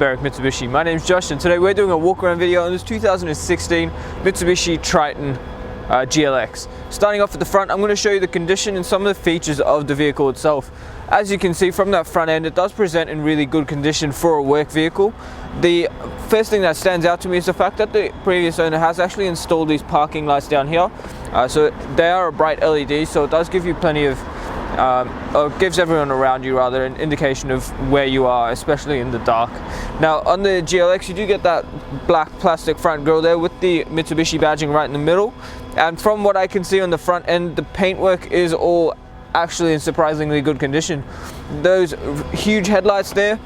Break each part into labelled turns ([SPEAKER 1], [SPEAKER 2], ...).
[SPEAKER 1] Berwick Mitsubishi. My name is Josh and today we're doing a walk around video on this 2016 Mitsubishi Triton GLX. Starting off at the front, I'm going to show you the condition and some of the features of the vehicle itself. As you can see from that front end, it does present in really good condition for a work vehicle. The first thing that stands out to me is the fact that the previous owner has actually installed these parking lights down here. So they are a bright LED, so it does give you plenty of or gives everyone around you rather an indication of where you are, especially in the dark. Now on the GLX you do get that black plastic front grille there with the Mitsubishi badging right in the middle, and from what I can see on the front end, the paintwork is all actually in surprisingly good condition. Those huge headlights there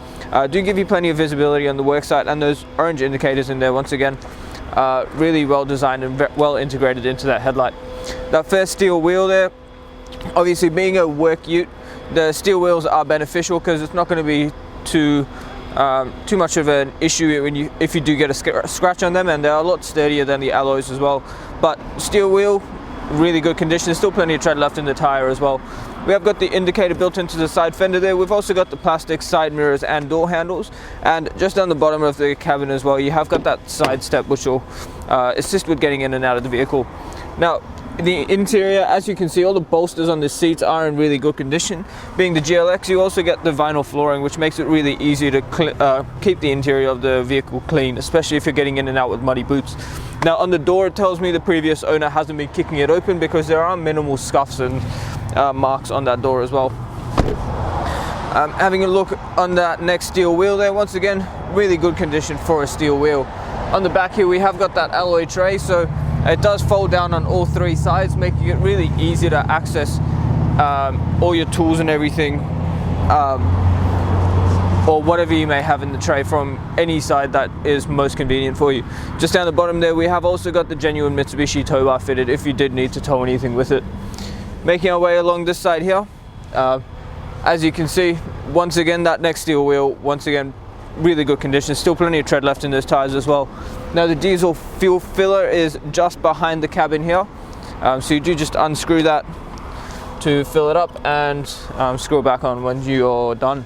[SPEAKER 1] do give you plenty of visibility on the work site, and those orange indicators in there, once again, really well designed and well integrated into that headlight. That first steel wheel there, obviously being a work ute, the steel wheels are beneficial because it's not going to be too much of an issue if you do get a scratch on them, and they're a lot sturdier than the alloys as well. But steel wheel, really good condition. There's still plenty of tread left in the tire as well. We have got the indicator built into the side fender there. We've also got the plastic side mirrors and door handles, and just down the bottom of the cabin as well, you have got that side step which will assist with getting in and out of the vehicle. Now the interior, as you can see, all the bolsters on the seats are in really good condition. Being the GLX, you also get the vinyl flooring, which makes it really easy to keep the interior of the vehicle clean, especially if you're getting in and out with muddy boots. Now on the door, it tells me the previous owner hasn't been kicking it open because there are minimal scuffs and marks on that door as well. Having a look on that next steel wheel there, once again, really good condition for a steel wheel. On the back here we have got that alloy tray, so it does fold down on all three sides, making it really easy to access all your tools and everything, or whatever you may have in the tray from any side that is most convenient for you. Just down the bottom there we have also got the genuine Mitsubishi tow bar fitted if you did need to tow anything with it. Making our way along this side here, as you can see, once again that next steel wheel, once again really good condition, still plenty of tread left in those tires as well. Now the diesel fuel filler is just behind the cabin here, so you do just unscrew that to fill it up and screw it back on when you're done.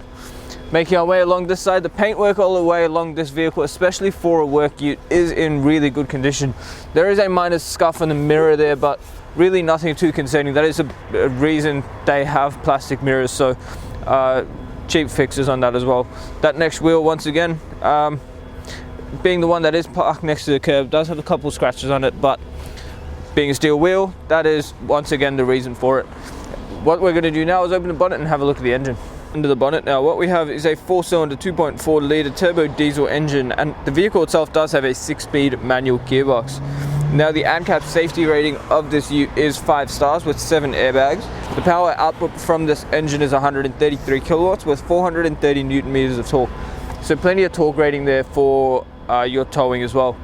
[SPEAKER 1] Making our way along this side, the paintwork all the way along this vehicle, especially for a work ute, is in really good condition. There is a minor scuff on the mirror there, but really nothing too concerning. That is a reason they have plastic mirrors, so cheap fixes on that as well. That next wheel, once again, being the one that is parked next to the curb, does have a couple scratches on it, but being a steel wheel, that is once again the reason for it. What we're going to do now is open the bonnet and have a look at the engine. Under the bonnet now, what we have is a 4-cylinder 2.4 litre turbo diesel engine, and the vehicle itself does have a 6-speed manual gearbox. Now the ANCAP safety rating of this ute is 5 stars with 7 airbags. The power output from this engine is 133 kilowatts with 430 newton meters of torque. So plenty of torque rating there for your towing as well.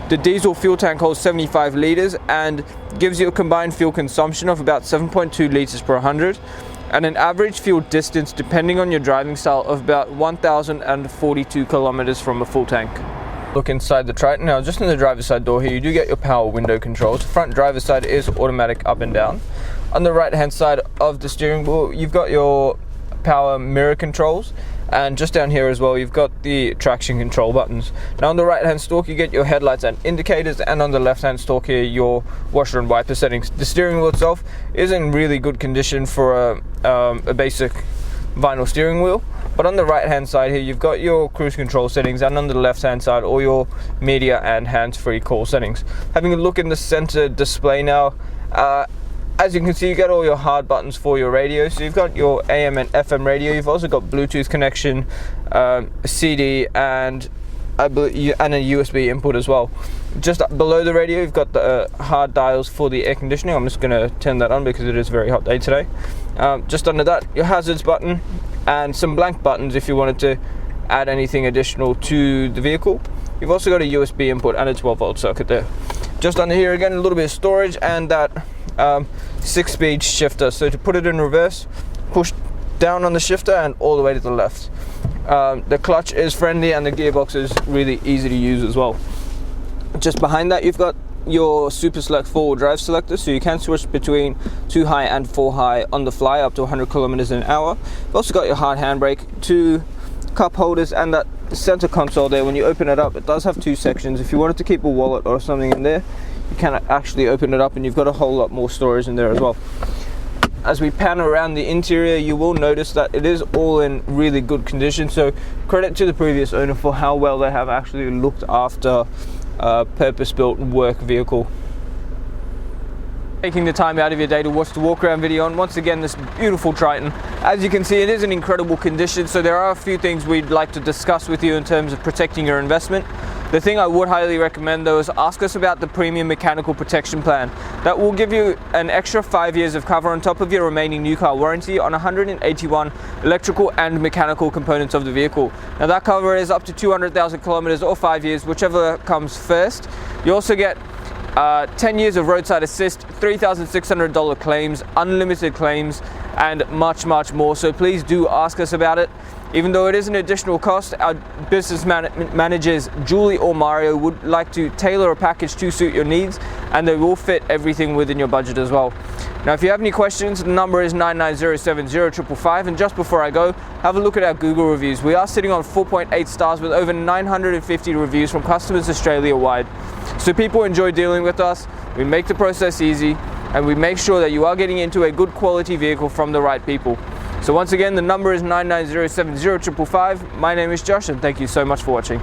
[SPEAKER 1] The diesel fuel tank holds 75 litres and gives you a combined fuel consumption of about 7.2 litres per 100, and an average fuel distance, depending on your driving style, of about 1,042 kilometers from a full tank. Look inside the Triton now. Just in the driver's side door here, you do get your power window controls. Front driver's side is automatic up and down. On the right hand side of the steering wheel, you've got your power mirror controls, and just down here as well you've got the traction control buttons. Now on the right hand stalk you get your headlights and indicators, and on the left hand stalk here your washer and wiper settings. The steering wheel itself is in really good condition for a basic vinyl steering wheel, but on the right hand side here you've got your cruise control settings, and on the left hand side all your media and hands-free call settings. Having a look in the center display now, as you can see, you get all your hard buttons for your radio. So you've got your AM and FM radio. You've also got Bluetooth connection, CD, and a USB input as well. Just below the radio, you've got the hard dials for the air conditioning. I'm just going to turn that on because it is a very hot day today. Just under that, your hazards button and some blank buttons if you wanted to add anything additional to the vehicle. You've also got a USB input and a 12-volt circuit there. Just under here again, a little bit of storage and that 6-speed shifter. So to put it in reverse, push down on the shifter and all the way to the left. The clutch is friendly and the gearbox is really easy to use as well. Just behind that you've got your Super Select 4-wheel drive selector, so you can switch between 2 high and 4 high on the fly up to 100 kilometers an hour. You've also got your hard handbrake, 2 cup holders and that the center console there, when you open it up, it does have two sections. If you wanted to keep a wallet or something in there, you can actually open it up and you've got a whole lot more storage in there as well. As we pan around the interior, you will notice that it is all in really good condition, so credit to the previous owner for how well they have actually looked after a purpose-built work vehicle. Taking the time out of your day to watch the walk around video, and once again, this beautiful Triton. As you can see, it is in incredible condition, so there are a few things we'd like to discuss with you in terms of protecting your investment. The thing I would highly recommend though is ask us about the premium mechanical protection plan. That will give you an extra 5 years of cover on top of your remaining new car warranty on 181 electrical and mechanical components of the vehicle. Now that cover is up to 200,000 kilometers or 5 years, whichever comes first. You also get 10 years of roadside assist, $3,600 claims, unlimited claims, and much more. So please do ask us about it. Even though it is an additional cost, our business managers, Julie or Mario, would like to tailor a package to suit your needs, and they will fit everything within your budget as well. Now, if you have any questions, the number is 9907055, and just before I go, have a look at our Google reviews. We are sitting on 4.8 stars with over 950 reviews from customers Australia-wide. So people enjoy dealing with us, we make the process easy, and we make sure that you are getting into a good quality vehicle from the right people. So once again, the number is 9907055. My name is Josh, and thank you so much for watching.